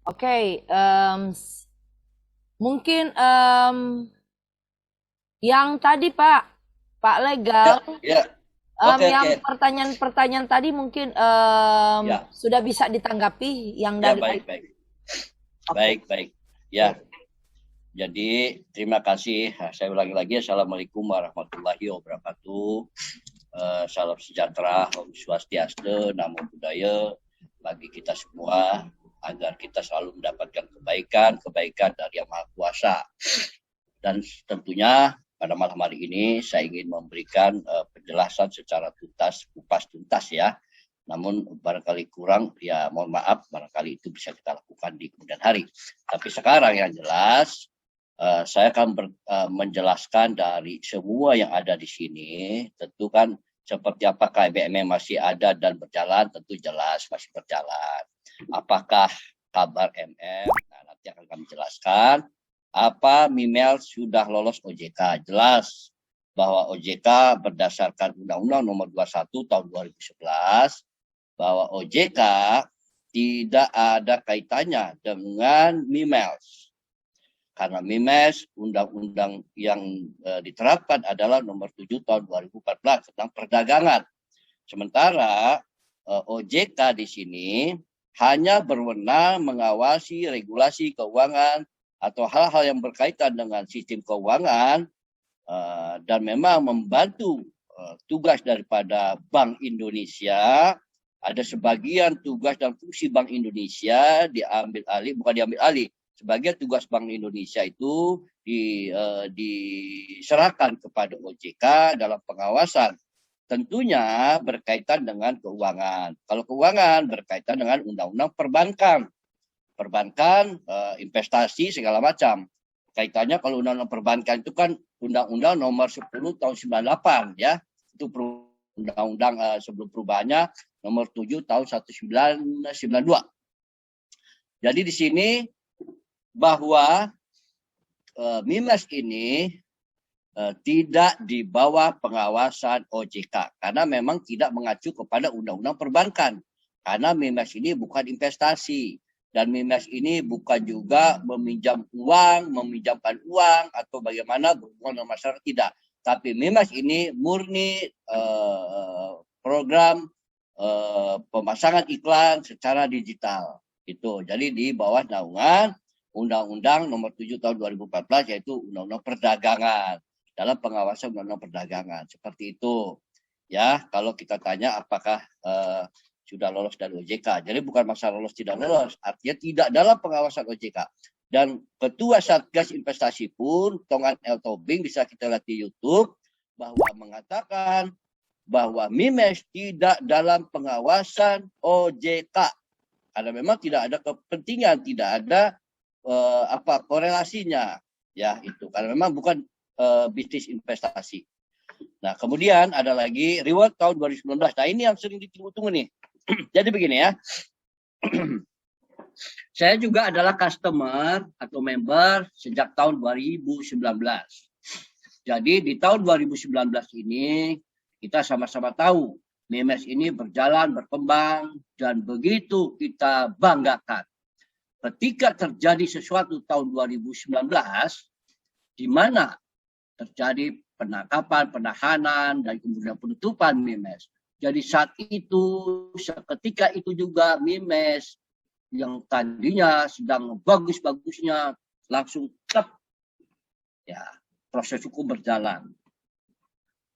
Oke, mungkin yang tadi Pak Legal, Ya, ya. Oke, yang oke. pertanyaan-pertanyaan tadi mungkin Ya, sudah bisa ditanggapi yang ya dari baik, IT. baik. Oke, Baik, baik. oke. Ya, jadi terima kasih. Saya ulangi lagi. Assalamualaikum warahmatullahi wabarakatuh. Salam sejahtera, Om Swastiastu, Namo Buddhaya bagi kita semua agar kita selalu mendapatkan kebaikan dari Yang Maha Kuasa. Dan tentunya pada malam hari ini saya ingin memberikan penjelasan secara tuntas, kupas tuntas ya. Namun barangkali kurang, ya mohon maaf, barangkali itu bisa kita lakukan di kemudian hari. Tapi sekarang yang jelas, saya akan menjelaskan dari semua yang ada di sini. Tentu kan seperti apakah BMM masih ada dan berjalan, tentu jelas masih berjalan. Apakah kabar MM? Nah, nanti akan kami jelaskan. Apa Mimel sudah lolos OJK? Jelas bahwa OJK berdasarkan Undang-Undang Nomor 21 Tahun 2011 bahwa OJK tidak ada kaitannya dengan Mimels. Karena Mimes, undang-undang yang diterapkan adalah nomor 7 tahun 2014 tentang perdagangan. Sementara OJK di sini hanya berwenang mengawasi regulasi keuangan atau hal-hal yang berkaitan dengan sistem keuangan dan memang membantu tugas daripada Bank Indonesia. Ada sebagian tugas dan fungsi Bank Indonesia diambil alih, bukan diambil alih, sebagian tugas Bank Indonesia itu diserahkan kepada OJK dalam pengawasan. Tentunya berkaitan dengan keuangan. Kalau keuangan berkaitan dengan undang-undang perbankan. Perbankan, investasi, segala macam. Kaitannya kalau undang-undang perbankan itu kan undang-undang nomor 10 tahun 98 ya. Itu undang-undang sebelum perubahannya nomor 7 tahun 1992. Jadi di sini bahwa Mimas ini tidak di bawah pengawasan OJK karena memang tidak mengacu kepada undang-undang perbankan. Karena Mimas ini bukan investasi dan Mimas ini bukan juga meminjamkan uang atau bagaimana berhubungan dengan masyarakat, tidak. Tapi Mimas ini murni program pemasangan iklan secara digital. Itu. Jadi di bawah naungan Undang-Undang Nomor 7 Tahun 2014 yaitu Undang-Undang Perdagangan, dalam pengawasan Undang-Undang Perdagangan. Seperti itu. Ya, kalau kita tanya apakah sudah lolos dari OJK. Jadi bukan masalah lolos tidak lolos, artinya tidak dalam pengawasan OJK. Dan Ketua Satgas Investasi pun, Tongan El Tobing, bisa kita lihat di YouTube, bahwa mengatakan bahwa Mimes tidak dalam pengawasan OJK. Karena memang tidak ada kepentingan, tidak ada korelasinya. Ya, itu. Karena memang bukan bisnis investasi. Nah, kemudian ada lagi reward tahun 2019. Nah, ini yang sering ditunggu-tunggu nih. Jadi begini ya. Saya juga adalah customer atau member sejak tahun 2019. Jadi di tahun 2019 ini kita sama-sama tahu Memes ini berjalan, berkembang, dan begitu kita banggakan. Ketika terjadi sesuatu tahun 2019, di mana terjadi penangkapan, penahanan, dan kemudian penutupan Mimes. Jadi saat itu, seketika itu juga Mimes yang tadinya sedang bagus-bagusnya langsung tetap ya proses hukum berjalan.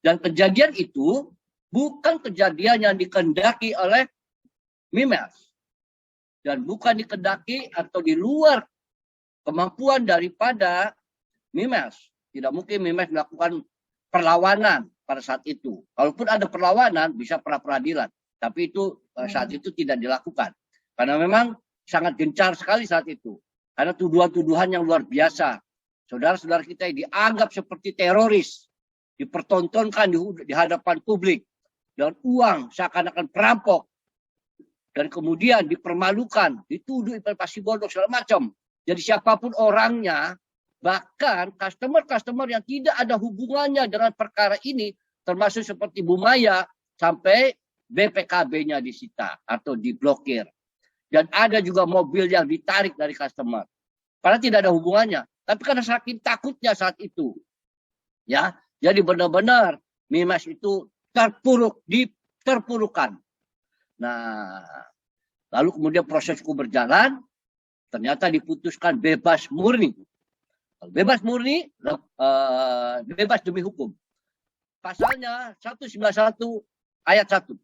Dan kejadian itu bukan kejadian yang dikehendaki oleh Mimes dan bukan dikehendaki atau di luar kemampuan daripada Mimes. Tidak mungkin Mimes melakukan perlawanan pada saat itu. Kalaupun ada perlawanan, bisa pra peradilan. Tapi itu saat itu tidak dilakukan. Karena memang sangat gencar sekali saat itu. Karena tuduhan-tuduhan yang luar biasa. Saudara-saudara kita yang dianggap seperti teroris. Dipertontonkan di hadapan publik. Dan uang seakan-akan perampok. Dan kemudian dipermalukan. Dituduh investasi bodong segala macam. Jadi siapapun orangnya, bahkan customer-customer yang tidak ada hubungannya dengan perkara ini, termasuk seperti Bu Maya, sampai BPKB-nya disita atau diblokir. Dan ada juga mobil yang ditarik dari customer. Karena tidak ada hubungannya. Tapi karena saking takutnya saat itu. Ya, jadi benar-benar Mimiles itu terpurukan. Nah, lalu kemudian proses hukum berjalan, ternyata diputuskan bebas murni. Bebas murni, bebas demi hukum. Pasalnya 191 ayat 1.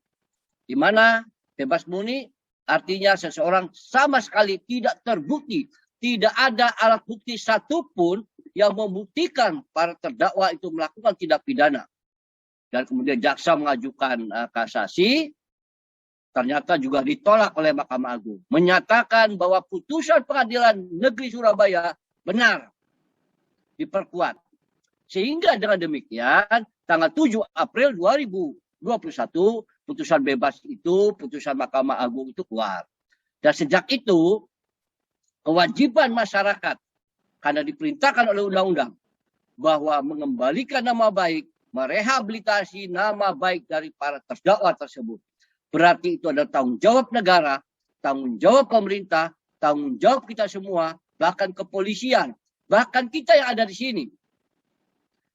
Di mana bebas murni artinya seseorang sama sekali tidak terbukti, tidak ada alat bukti satupun yang membuktikan para terdakwa itu melakukan tindak pidana. Dan kemudian jaksa mengajukan kasasi, ternyata juga ditolak oleh Mahkamah Agung. Menyatakan bahwa putusan Pengadilan Negeri Surabaya benar, diperkuat. Sehingga dengan demikian, tanggal 7 April 2021, putusan bebas itu, putusan Mahkamah Agung itu keluar. Dan sejak itu, kewajiban masyarakat, karena diperintahkan oleh undang-undang, bahwa mengembalikan nama baik, merehabilitasi nama baik dari para terdakwa tersebut. Berarti itu adalah tanggung jawab negara, tanggung jawab pemerintah, tanggung jawab kita semua, bahkan kepolisian, bahkan kita yang ada di sini.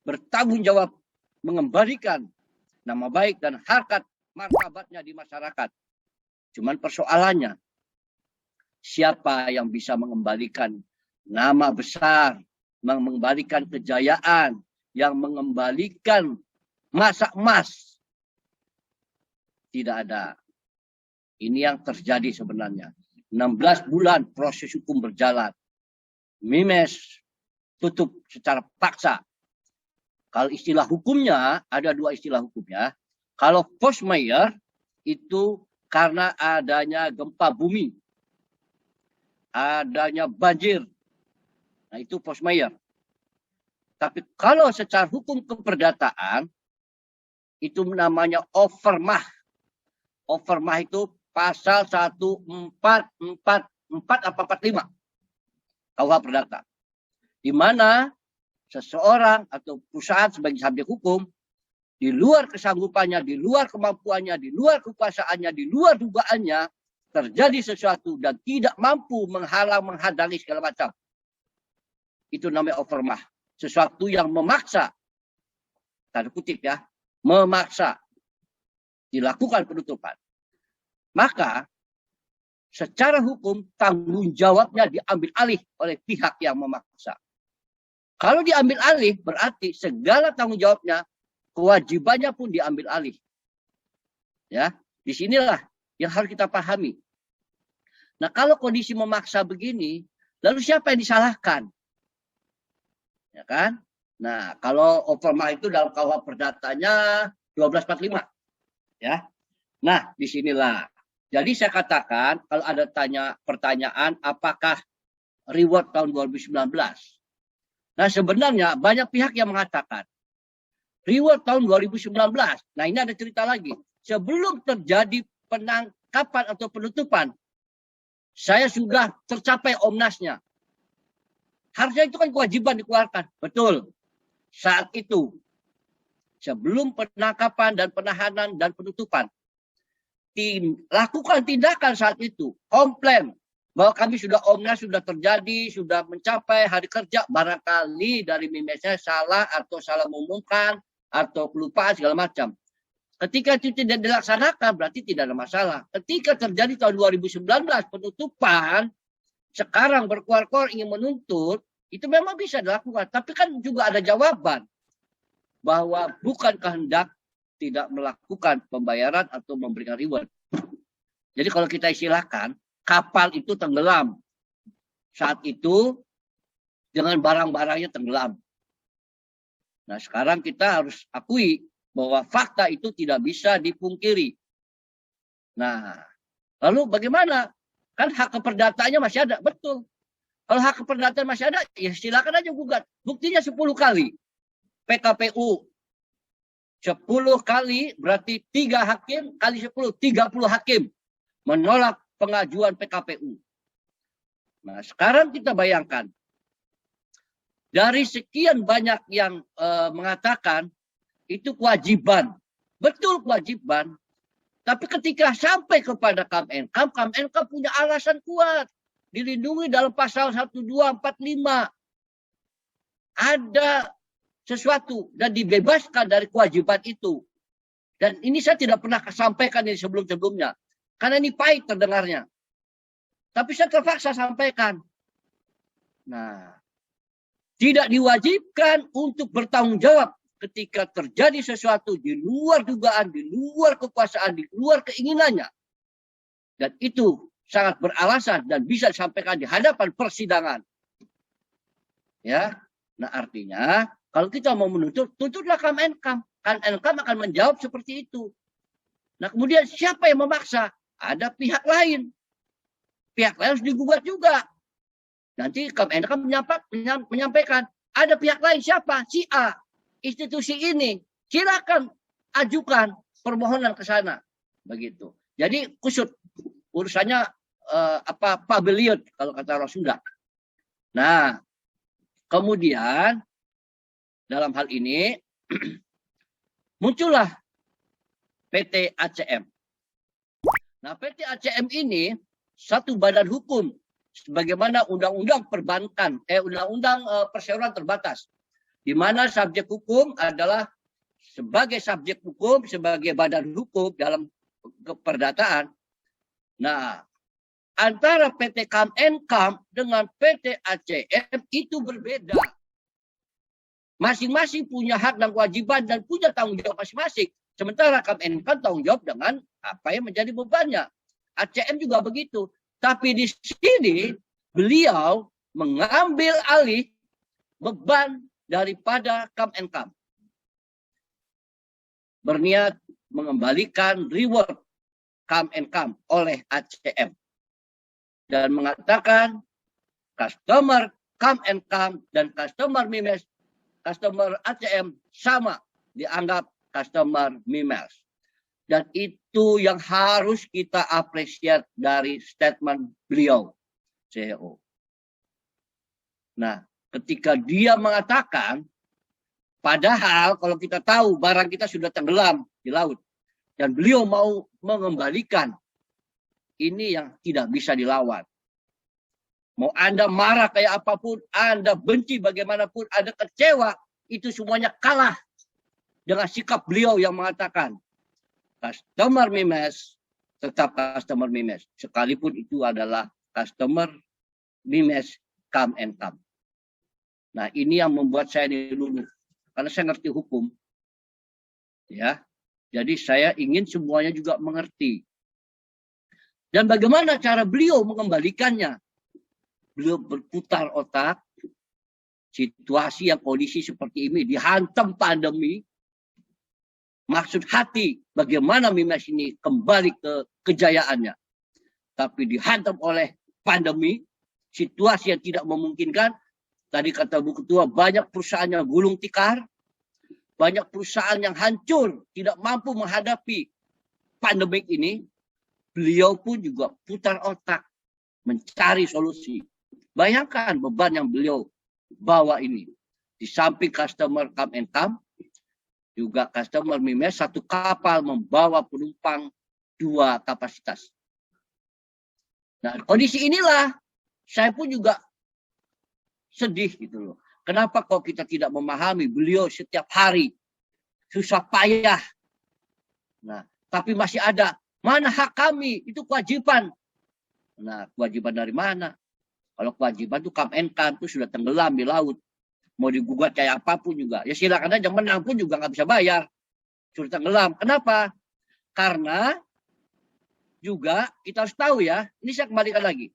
Bertanggung jawab mengembalikan nama baik dan harkat martabatnya di masyarakat. Cuman persoalannya, siapa yang bisa mengembalikan nama besar, mengembalikan kejayaan, yang mengembalikan masa emas? Tidak ada. Ini yang terjadi sebenarnya. 16 bulan proses hukum berjalan. Mimiles tutup secara paksa. Kalau istilah hukumnya, ada dua istilah hukumnya. Kalau force majeure itu karena adanya gempa bumi, adanya banjir. Nah, itu force majeure. Tapi kalau secara hukum keperdataan, itu namanya overmah. Overmah itu pasal 1444 apa 45 KUH Perdata. Di mana seseorang atau perusahaan sebagai subjek hukum, di luar kesanggupannya, di luar kemampuannya, di luar kekuasaannya, di luar dugaannya, terjadi sesuatu dan tidak mampu menghalang, menghadangi segala macam. Itu namanya overmah. Sesuatu yang memaksa, tanda kutip ya, memaksa dilakukan penutupan. Maka secara hukum tanggung jawabnya diambil alih oleh pihak yang memaksa. Kalau diambil alih berarti segala tanggung jawabnya, kewajibannya pun diambil alih. Ya, disinilah yang harus kita pahami. Nah, kalau kondisi memaksa begini, lalu siapa yang disalahkan? Ya kan? Nah, kalau overmah itu dalam KUH Perdatanya 1245. Ya. Nah, disinilah. Jadi saya katakan kalau ada pertanyaan apakah reward tahun 2019. Nah, sebenarnya banyak pihak yang mengatakan reward tahun 2019. Nah, ini ada cerita lagi. Sebelum terjadi penangkapan atau penutupan, saya sudah tercapai omnasnya. Harusnya itu kan kewajiban dikeluarkan. Betul. Saat itu, sebelum penangkapan dan penahanan dan penutupan, lakukan tindakan saat itu. Komplain bahwa kami sudah omnas, sudah terjadi, sudah mencapai hari kerja. Barangkali dari Mimesnya salah atau salah mengumumkan atau kelupaan segala macam. Ketika itu tidak dilaksanakan, berarti tidak ada masalah. Ketika terjadi tahun 2019 penutupan, sekarang berkuar-kuar ingin menuntut, itu memang bisa dilakukan. Tapi kan juga ada jawaban bahwa bukan kehendak tidak melakukan pembayaran atau memberikan reward. Jadi kalau kita istilahkan, kapal itu tenggelam. Saat itu dengan barang-barangnya tenggelam. Nah, sekarang kita harus akui bahwa fakta itu tidak bisa dipungkiri. Nah, lalu bagaimana? Kan hak keperdataannya masih ada, betul. Kalau hak keperdataan masih ada, ya silakan aja gugat. Buktinya 10 kali. PKPU 10 kali berarti 3 hakim kali 10, 30 hakim menolak pengajuan PKPU. Nah, sekarang kita bayangkan dari sekian banyak yang mengatakan itu kewajiban. Betul kewajiban. Tapi ketika sampai kepada Kam-Enkam punya alasan kuat. Dilindungi dalam pasal 1245. Ada sesuatu dan dibebaskan dari kewajiban itu. Dan ini saya tidak pernah sampaikan ini sebelum-sebelumnya. Karena ini pahit terdengarnya. Tapi saya terpaksa sampaikan. Nah, tidak diwajibkan untuk bertanggung jawab ketika terjadi sesuatu di luar dugaan, di luar kekuasaan, di luar keinginannya. Dan itu sangat beralasan dan bisa disampaikan di hadapan persidangan. Ya, nah artinya kalau kita mau menuntut, tuntutlah Kam-Enkam. Kam-Enkam akan menjawab seperti itu. Nah kemudian siapa yang memaksa? Ada pihak lain. Pihak lain harus digugat juga. Nanti Kam-Enkam menyampaikan, ada pihak lain siapa? Si A, institusi ini. Silakan ajukan permohonan ke sana. Begitu. Jadi kusut urusannya pabeliot kalau kata orang Sunda. Nah, kemudian dalam hal ini muncullah PT ACM. Nah, PT ACM ini satu badan hukum sebagaimana Undang-Undang Perbankan, Undang-Undang Perseroan Terbatas, di mana subjek hukum adalah sebagai subjek hukum, sebagai badan hukum dalam keperdataan. Nah, antara PT Kam-Enkam dengan PT ACM itu berbeda. Masing-masing punya hak dan kewajiban dan punya tanggung jawab masing-masing. Sementara Kam-Enkam tanggung jawab dengan apa yang menjadi bebannya. ACM juga begitu. Tapi di sini beliau mengambil alih beban daripada Kam-Enkam. Berniat mengembalikan reward Kam-Enkam oleh ACM. Dan mengatakan customer Kam-Enkam dan customer Mimes, customer ACM sama dianggap customer Mimes. Dan itu yang harus kita apresiasi dari statement beliau, CEO. Nah, ketika dia mengatakan, padahal kalau kita tahu barang kita sudah tenggelam di laut, dan beliau mau mengembalikan, ini yang tidak bisa dilawan. Mau Anda marah kayak apapun, Anda benci bagaimanapun, Anda kecewa, itu semuanya kalah dengan sikap beliau yang mengatakan, customer Mimes tetap customer Mimes. Sekalipun itu adalah customer Mimes Kam-Enkam. Nah ini yang membuat saya diluluh. Karena saya ngerti hukum. Ya, jadi saya ingin semuanya juga mengerti. Dan bagaimana cara beliau mengembalikannya? Beliau berputar otak. Situasi yang kondisi seperti ini dihantam pandemi. Maksud hati bagaimana Mimes ini kembali ke kejayaannya. Tapi dihantam oleh pandemi, situasi yang tidak memungkinkan. Tadi kata Bu Ketua, banyak perusahaan yang gulung tikar. Banyak perusahaan yang hancur, tidak mampu menghadapi pandemik ini. Beliau pun juga putar otak, mencari solusi. Bayangkan beban yang beliau bawa ini. Di samping customer Kam-Enkam, juga customer Mimes, satu kapal membawa penumpang 2 kapasitas. Nah, kondisi inilah saya pun juga sedih gitu loh. Kenapa kok kita tidak memahami beliau setiap hari susah payah. Nah, tapi masih ada. Mana hak kami? Itu kewajiban. Nah, kewajiban dari mana? Kalau kewajiban itu Kam-Enkam itu sudah tenggelam di laut. Mau digugat kayak apapun juga. Ya silakan aja, menang pun juga nggak bisa bayar. Sudah tenggelam. Kenapa? Karena juga kita harus tahu ya, ini saya kembalikan lagi.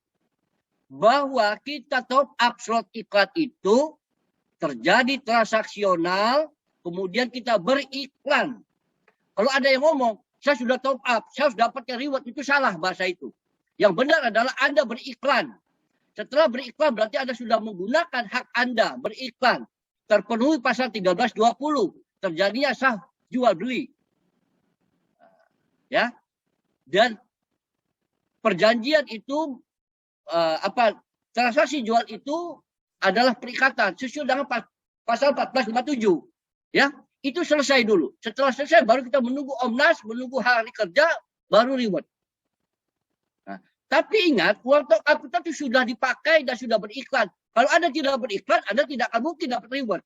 Bahwa kita top up slot iklan itu terjadi transaksional, kemudian kita beriklan. Kalau ada yang ngomong, saya sudah top up, saya harus dapatkan reward, itu salah bahasa itu. Yang benar adalah Anda beriklan. Setelah beriklan berarti Anda sudah menggunakan hak Anda beriklan. Terpenuhi pasal 1320. Terjadinya sah jual beli. Ya. Dan perjanjian itu transaksi jual itu adalah perikatan sesuai dengan pasal 1457. Ya, itu selesai dulu. Setelah selesai baru kita menunggu Omnas, menunggu hari kerja, baru reward. Nah, tapi ingat, uang top up itu sudah dipakai dan sudah beriklan. Kalau Anda tidak beriklan, Anda tidak akan mungkin dapat reward.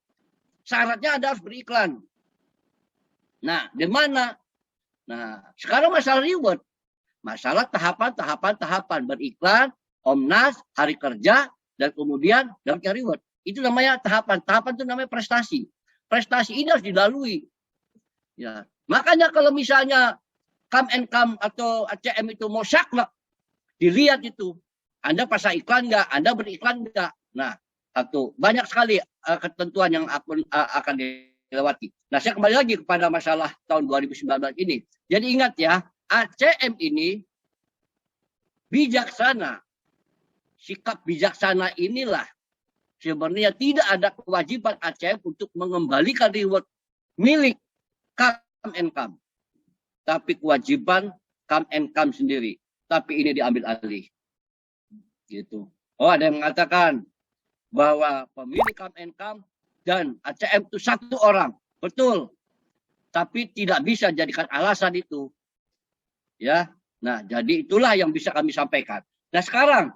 Syaratnya Anda harus beriklan. Nah, di mana? Nah, sekarang masalah reward. Masalah tahapan beriklan, Omnas, hari kerja, dan kemudian dapatnya reward. Itu namanya tahapan. Tahapan itu namanya prestasi. Prestasi ini harus dilalui. Ya. Makanya kalau misalnya Come and Come atau ACM itu mau saklek, dilihat itu. Anda pasang iklan nggak? Anda beriklan nggak? Nah, satu. Banyak sekali ketentuan yang akan dilewati. Nah, saya kembali lagi kepada masalah tahun 2019 ini. Jadi ingat ya, ACM ini bijaksana. Sikap bijaksana inilah sebenarnya tidak ada kewajiban ACM untuk mengembalikan reward milik Come and Come. Tapi kewajiban Come and Come sendiri. Tapi ini diambil alih. Gitu. Oh, ada yang mengatakan bahwa pemilik Come and Come dan ACM itu satu orang. Betul. Tapi tidak bisa jadikan alasan itu. Ya. Nah, jadi itulah yang bisa kami sampaikan. Nah, sekarang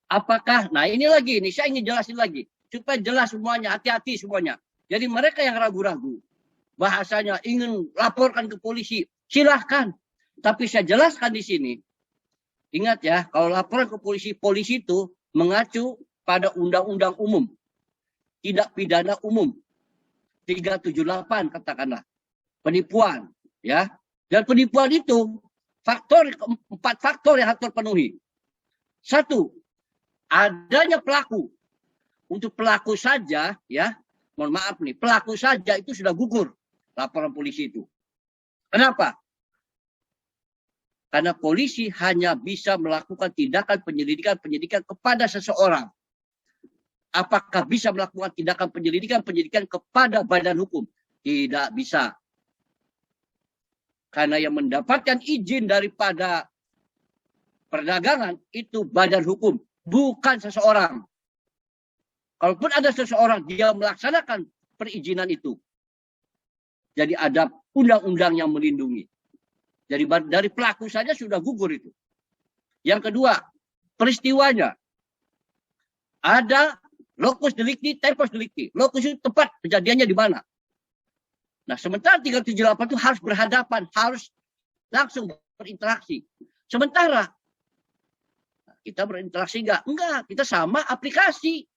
apakah, nah ini lagi, ini saya ingin jelasin lagi. Supaya jelas semuanya, hati-hati semuanya. Jadi mereka yang ragu-ragu, bahasanya ingin laporkan ke polisi, silahkan. Tapi saya jelaskan di sini. Ingat ya, kalau laporan ke polisi, polisi itu mengacu pada undang-undang umum. Tidak pidana umum. 378 katakanlah. Penipuan. Ya. Dan penipuan itu, empat faktor yang harus terpenuhi. Satu, adanya pelaku. Untuk pelaku saja, ya, mohon maaf nih, pelaku saja itu sudah gugur laporan polisi itu. Kenapa? Karena polisi hanya bisa melakukan tindakan penyelidikan kepada seseorang. Apakah bisa melakukan tindakan penyelidikan kepada badan hukum? Tidak bisa. Karena yang mendapatkan izin daripada perdagangan itu badan hukum, bukan seseorang. Kalaupun ada seseorang, dia melaksanakan perizinan itu. Jadi ada undang-undang yang melindungi. Jadi dari pelaku saja sudah gugur itu. Yang kedua, peristiwanya. Ada locus delicti, tempus delicti. Locus itu tempat kejadiannya di mana. Nah, sementara 378 itu harus berhadapan, harus langsung berinteraksi. Sementara kita berinteraksi enggak? Enggak, kita sama aplikasi.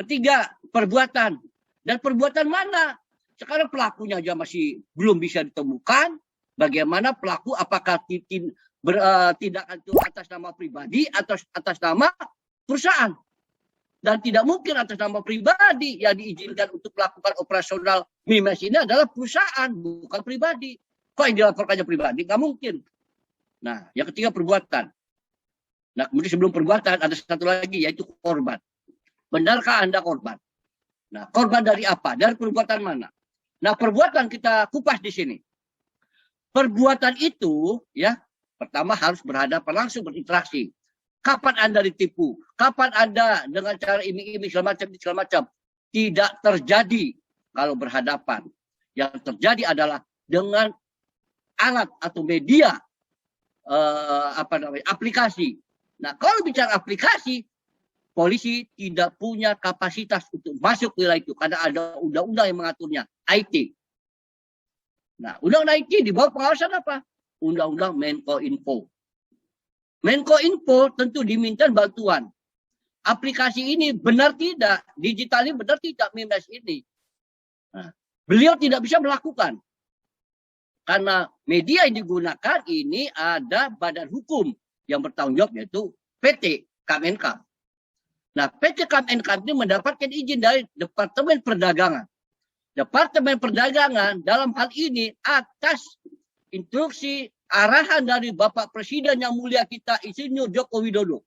Ketiga, perbuatan. Dan perbuatan mana? Sekarang pelakunya aja masih belum bisa ditemukan. Bagaimana pelaku, apakah tindakan itu atas nama pribadi atau atas nama perusahaan. Dan tidak mungkin atas nama pribadi yang diizinkan untuk melakukan operasional MIMES ini adalah perusahaan, bukan pribadi. Kok yang dilaporkannya pribadi? Nggak mungkin. Nah, yang ketiga perbuatan. Nah, kemudian sebelum perbuatan ada satu lagi, yaitu korban. Benarkah Anda korban? Nah, korban dari apa? Dari perbuatan mana? Nah, perbuatan kita kupas di sini. Perbuatan itu, ya, pertama harus berhadapan langsung berinteraksi. Kapan Anda ditipu? Kapan Anda dengan cara iming-iming segala macam? Tidak terjadi kalau berhadapan. Yang terjadi adalah dengan alat atau media, aplikasi. Nah, kalau bicara aplikasi, polisi tidak punya kapasitas untuk masuk wilayah itu karena ada undang-undang yang mengaturnya, IT. Nah, undang-undang IT di bawah pengawasan apa? Undang-undang Menkominfo. Menkominfo tentu diminta bantuan. Aplikasi ini benar tidak, digital ini benar tidak MIMES ini. Nah, beliau tidak bisa melakukan. Karena media yang digunakan ini ada badan hukum yang bertanggung jawab, yaitu PT Kemenkam. Nah, PT Kemenkam ini mendapatkan izin dari Departemen Perdagangan. Departemen Perdagangan dalam hal ini atas instruksi arahan dari Bapak Presiden yang mulia kita, Insinyur Joko Widodo.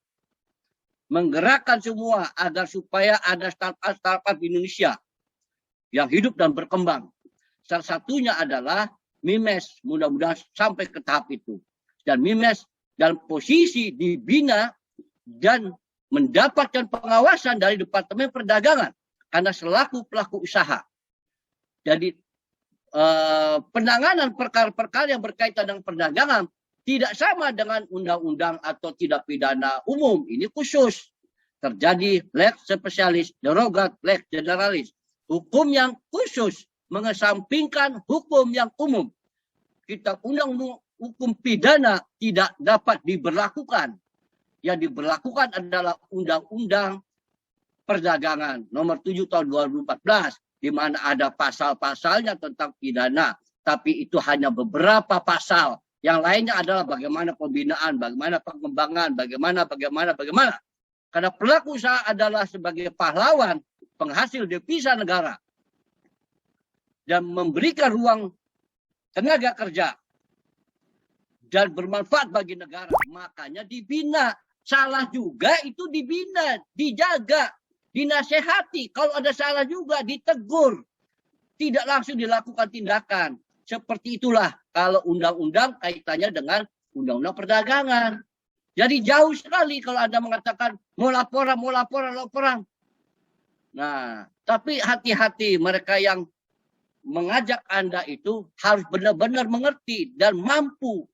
Menggerakkan semua agar supaya ada startup di Indonesia yang hidup dan berkembang. Salah satunya adalah MIMES, mudah-mudahan sampai ke tahap itu. Dan MIMES dalam posisi dibina dan mendapatkan pengawasan dari Departemen Perdagangan karena selaku pelaku usaha. Jadi penanganan perkara-perkara yang berkaitan dengan perdagangan tidak sama dengan undang-undang atau tindak pidana umum. Ini khusus. Terjadi lex spesialis, derogat, lex generalis. Hukum yang khusus mengesampingkan hukum yang umum. Kitab undang-undang hukum pidana tidak dapat diberlakukan. Yang diberlakukan adalah undang-undang perdagangan nomor 7 tahun 2014. Di mana ada pasal-pasalnya tentang pidana. Tapi itu hanya beberapa pasal. Yang lainnya adalah bagaimana pembinaan, bagaimana pengembangan, bagaimana. Karena pelaku usaha adalah sebagai pahlawan penghasil devisa negara. Dan memberikan ruang tenaga kerja. Dan bermanfaat bagi negara. Makanya dibina. Salah juga itu dibina, dijaga, dinasehati. Kalau ada salah juga ditegur. Tidak langsung dilakukan tindakan. Seperti itulah kalau undang-undang kaitannya dengan undang-undang perdagangan. Jadi jauh sekali kalau Anda mengatakan mau laporan. Nah, tapi hati-hati mereka yang mengajak Anda itu harus benar-benar mengerti dan mampu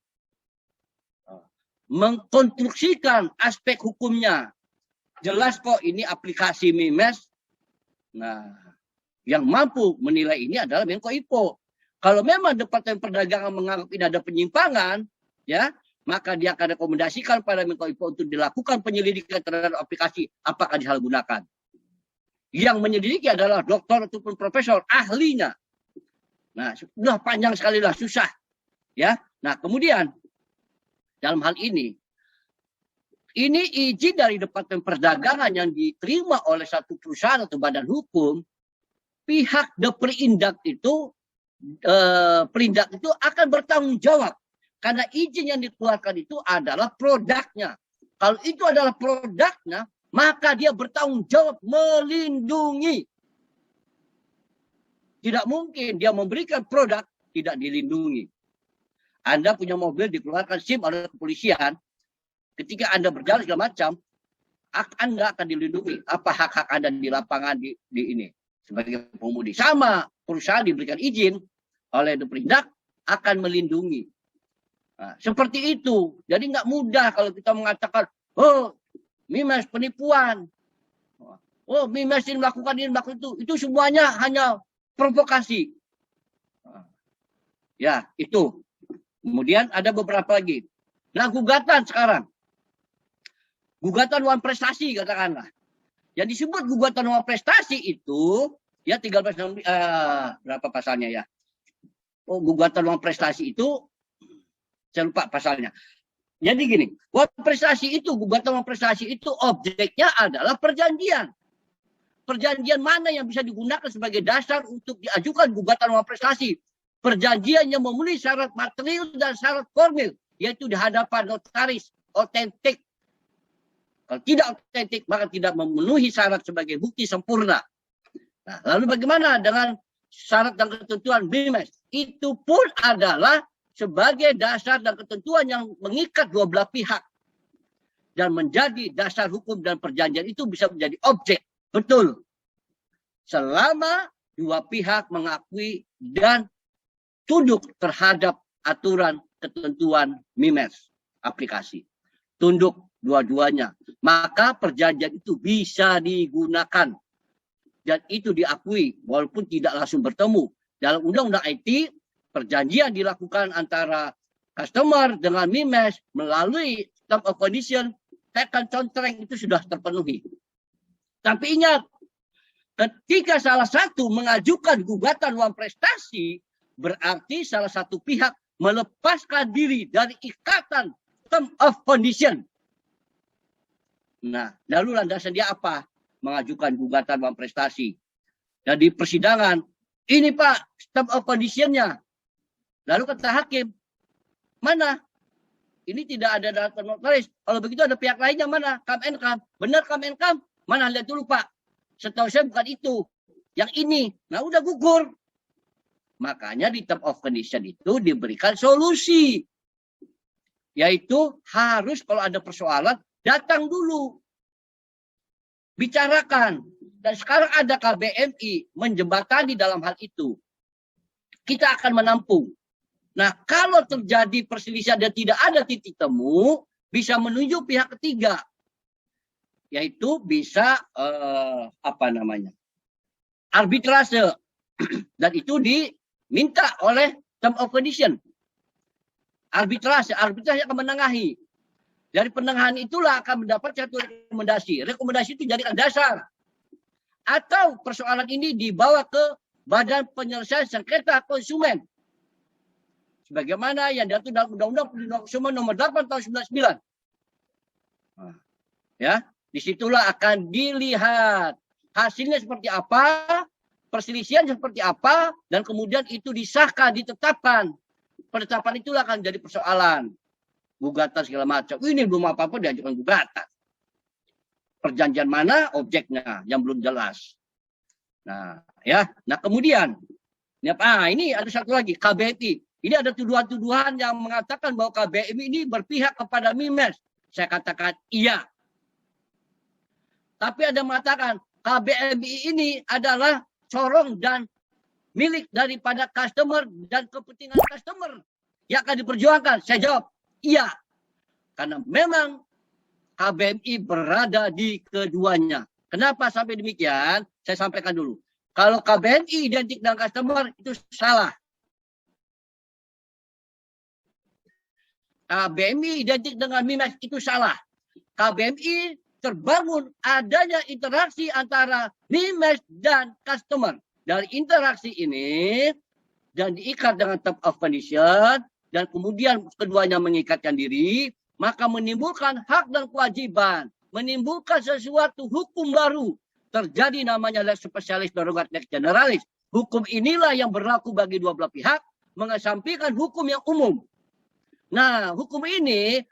mengkonstruksikan aspek hukumnya. Jelas kok ini aplikasi MIMES. Nah, yang mampu menilai ini adalah Menko Info. Kalau memang Departemen Perdagangan menganggap ini ada penyimpangan, ya, maka dia akan rekomendasikan pada Menko Info untuk dilakukan penyelidikan terhadap aplikasi apakah disalahgunakan. Yang menyelidiki adalah dokter ataupun profesor ahlinya. Nah, sudah panjang sekali lah, susah, ya. Nah, kemudian dalam hal ini izin dari Departemen Perdagangan yang diterima oleh satu perusahaan atau badan hukum, pihak perindak itu akan bertanggung jawab. Karena izin yang dikeluarkan itu adalah produknya. Kalau itu adalah produknya, maka dia bertanggung jawab melindungi. Tidak mungkin dia memberikan produk tidak dilindungi. Anda punya mobil dikeluarkan SIM oleh kepolisian, ketika Anda berjalan segala macam, Anda akan dilindungi. Apa hak-hak Anda di lapangan di ini sebagai pengemudi? Sama, perusahaan diberikan izin oleh Deperindak akan melindungi. Nah, seperti itu. Jadi nggak mudah kalau kita mengatakan, oh, MIMES penipuan. Oh, MIMES ini melakukan itu. Itu semuanya hanya provokasi. Ya, itu. Kemudian ada beberapa lagi. Nah, gugatan sekarang. Gugatan uang prestasi katakanlah. Yang disebut gugatan uang prestasi itu, ya 13 berapa pasalnya ya? Oh, gugatan uang prestasi itu, saya lupa pasalnya. Jadi gini, gugatan uang prestasi itu objeknya adalah perjanjian. Perjanjian mana yang bisa digunakan sebagai dasar untuk diajukan gugatan uang prestasi? Perjanjian yang memenuhi syarat material dan syarat formil, yaitu di hadapan notaris otentik. Kalau tidak otentik, maka tidak memenuhi syarat sebagai bukti sempurna. Nah, lalu bagaimana dengan syarat dan ketentuan MIMES? Itu pun adalah sebagai dasar dan ketentuan yang mengikat dua belah pihak. Dan menjadi dasar hukum dan perjanjian itu bisa menjadi objek. Betul. Selama dua pihak mengakui dan tunduk terhadap aturan ketentuan MIMES aplikasi. Tunduk dua-duanya. Maka perjanjian itu bisa digunakan. Dan itu diakui walaupun tidak langsung bertemu. Dalam undang-undang IT, perjanjian dilakukan antara customer dengan MIMES melalui term of condition, tekan contract itu sudah terpenuhi. Tapi ingat, ketika salah satu mengajukan gugatan uang prestasi, berarti salah satu pihak melepaskan diri dari ikatan term of condition. Nah, lalu landasan dia apa? Mengajukan gugatan uang prestasi. Dan di persidangan, ini Pak, term of condition-nya. Lalu kata hakim, mana? Ini tidak ada dalam notaris. Kalau begitu ada pihak lainnya mana? Kam and kam. Benar kam and kam? Mana? Lihat dulu Pak. Setahu saya bukan itu. Yang ini. Nah udah gugur. Makanya di term of condition itu diberikan solusi. Yaitu harus kalau ada persoalan, datang dulu. Bicarakan. Dan sekarang ada KBMI menjembatani dalam hal itu. kita akan menampung. Nah, kalau terjadi perselisihan dan tidak ada titik temu, bisa menunjuk pihak ketiga, yaitu bisa arbitrase, dan itu diminta oleh term of condition. Arbitrase akan menengahi. Dari penengahan itulah akan mendapat satu rekomendasi. Rekomendasi itu jadikan dasar. Atau persoalan ini dibawa ke Badan Penyelesaian Sengketa Konsumen, sebagaimana yang diatur dalam Undang-Undang Perlindungan Konsumen Nomor 8 Tahun 99. Ya, disitulah akan dilihat hasilnya seperti apa, perselisihan seperti apa, dan kemudian itu disahkan, ditetapkan. Penetapan itulah akan jadi persoalan. Gugatan segala macam. Ini belum apa-apa diajukan gugatan. Perjanjian mana objeknya yang belum jelas. Nah, ya. Nah, kemudian ini ada satu lagi, KBMI. Ini ada tuduhan-tuduhan yang mengatakan bahwa KBMI ini berpihak kepada Mimes. Saya katakan iya. Tapi ada yang mengatakan KBMI ini adalah corong dan milik daripada customer dan kepentingan customer yang akan diperjuangkan. Saya jawab iya. Karena memang KBMI berada di keduanya. Kenapa sampai demikian? Saya sampaikan dulu. Kalau KBMI identik dengan customer, itu salah. KBMI identik dengan Mimes, itu salah. KBMI terbangun adanya interaksi antara Mimes dan customer. Dari interaksi ini, dan diikat dengan term of condition, dan kemudian keduanya mengikatkan diri, maka menimbulkan hak dan kewajiban, menimbulkan sesuatu hukum baru. Terjadi namanya lex specialis derogat lex generalis. Hukum inilah yang berlaku bagi dua belah pihak, mengesampingkan hukum yang umum. Nah, hukum ini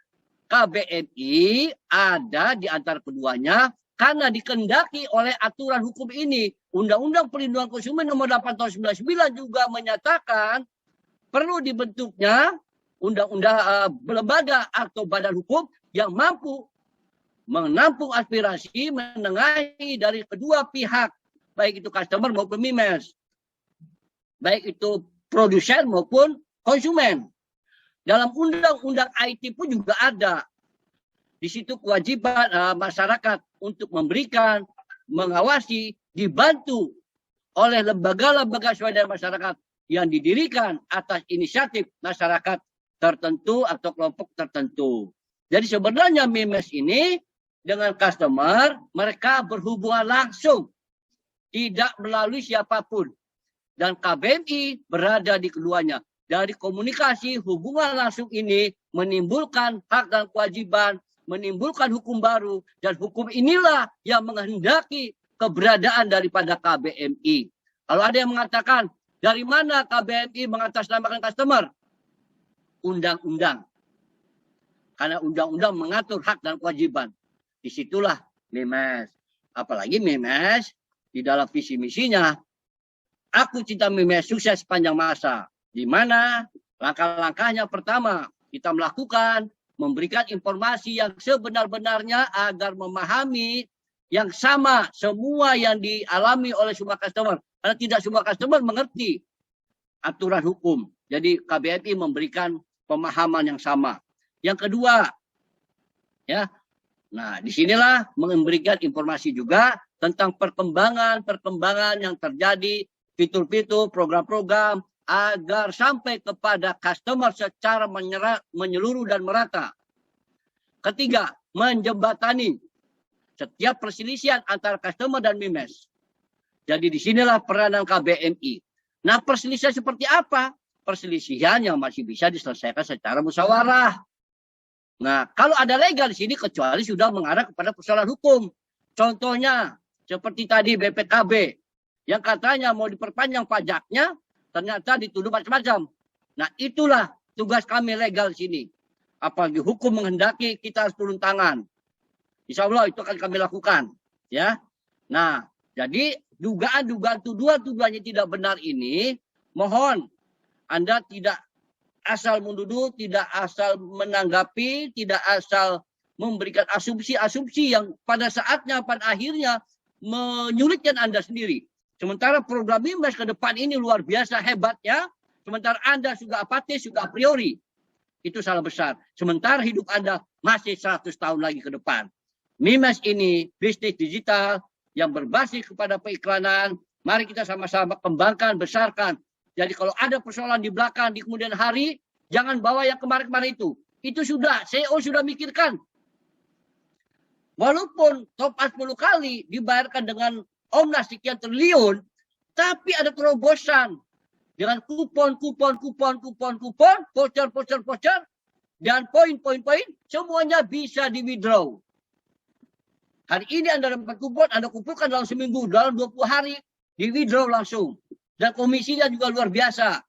KBMI ada di antara keduanya karena dikehendaki oleh aturan hukum ini. Undang-Undang Perlindungan Konsumen Nomor 8 Tahun 99 juga menyatakan perlu dibentuknya undang-undang lembaga atau badan hukum yang mampu menampung aspirasi, menengahi dari kedua pihak, baik itu customer maupun Mimes, baik itu produsen maupun konsumen. Dalam undang-undang IT pun juga ada. Di situ kewajiban masyarakat untuk memberikan, mengawasi, dibantu oleh lembaga-lembaga swadaya masyarakat yang didirikan atas inisiatif masyarakat tertentu atau kelompok tertentu. Jadi sebenarnya Mimes ini dengan customer, mereka berhubungan langsung, tidak melalui siapapun. Dan KBMI berada di keduanya. Dari komunikasi hubungan langsung ini menimbulkan hak dan kewajiban, menimbulkan hukum baru, dan hukum inilah yang menghendaki keberadaan daripada KBMI. Kalau ada yang mengatakan, dari mana KBMI mengatasnamakan customer? Undang-undang. Karena undang-undang mengatur hak dan kewajiban. Disitulah Mimes. Apalagi Mimes di dalam visi misinya, aku cinta Mimes sukses sepanjang masa. Di mana langkah-langkahnya pertama, kita melakukan, memberikan informasi yang sebenar-benarnya agar memahami yang sama semua yang dialami oleh semua customer. Karena tidak semua customer mengerti aturan hukum. Jadi KBMI memberikan pemahaman yang sama. Yang kedua, ya, nah disinilah memberikan informasi juga tentang perkembangan yang terjadi, fitur-fitur, program-program, agar sampai kepada customer secara menyeluruh dan merata. Ketiga, menjembatani setiap perselisihan antara customer dan Mimes. Jadi disinilah peranan KBMI. Nah, perselisihan seperti apa? Perselisihan yang masih bisa diselesaikan secara musyawarah. Nah, kalau ada legal di sini kecuali sudah mengarah kepada persoalan hukum. Contohnya seperti tadi BPKB yang katanya mau diperpanjang pajaknya, ternyata dituduh macam-macam. Nah, itulah tugas kami legal sini. Apalagi hukum menghendaki kita harus turun tangan. Insya Allah itu akan kami lakukan. Ya. Nah, jadi dugaan-dugaan tuduhan-tuduhan yang tidak benar ini, mohon Anda tidak asal menuduh, tidak asal menanggapi, tidak asal memberikan asumsi-asumsi yang pada saatnya, pada akhirnya menyulitkan Anda sendiri. Sementara program Mimes ke depan ini luar biasa hebatnya, sementara Anda sudah apatis, sudah a priori. Itu salah besar. Sementara hidup Anda masih 100 tahun lagi ke depan. Mimes ini bisnis digital yang berbasis kepada periklanan. Mari kita sama-sama kembangkan, besarkan. Jadi kalau ada persoalan di belakang, di kemudian hari, jangan bawa yang kemarin-kemarin itu. Itu sudah, CEO sudah mikirkan. Walaupun top 10 kali dibayarkan dengan omnas sekian triliun, tapi ada terobosan. Dengan kupon, voucher, dan poin-poin, semuanya bisa di-withdraw. Hari ini Anda dapat kupon, Anda kumpulkan dalam seminggu, dalam 20 hari, di-withdraw langsung. Dan komisinya juga luar biasa.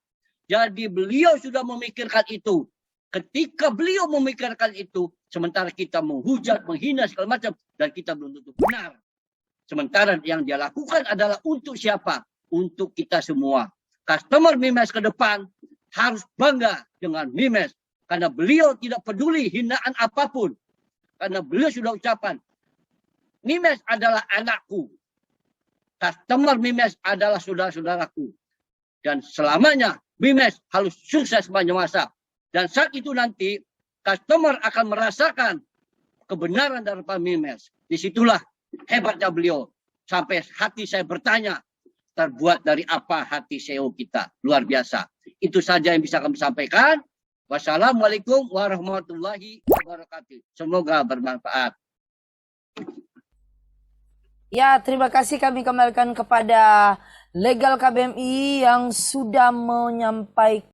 Jadi beliau sudah memikirkan itu. Ketika beliau memikirkan itu, sementara kita menghujat, menghina segala macam, dan kita belum tentu benar. Sementara yang dia lakukan adalah untuk siapa? Untuk kita semua. Customer Mimes ke depan harus bangga dengan Mimes. Karena beliau tidak peduli hinaan apapun. Karena beliau sudah ucapan, Mimes adalah anakku. Customer Mimes adalah saudara-saudaraku. Dan selamanya Mimes harus sukses sepanjang masa. Dan saat itu nanti customer akan merasakan kebenaran dari Pak Mimes. Disitulah hebatnya beliau. Sampai hati saya bertanya, terbuat dari apa hati CEO kita? Luar biasa. Itu saja yang bisa kami sampaikan. Wassalamualaikum warahmatullahi wabarakatuh. Semoga bermanfaat. Ya, terima kasih kami kembalikan kepada Legal KBMI yang sudah menyampaikan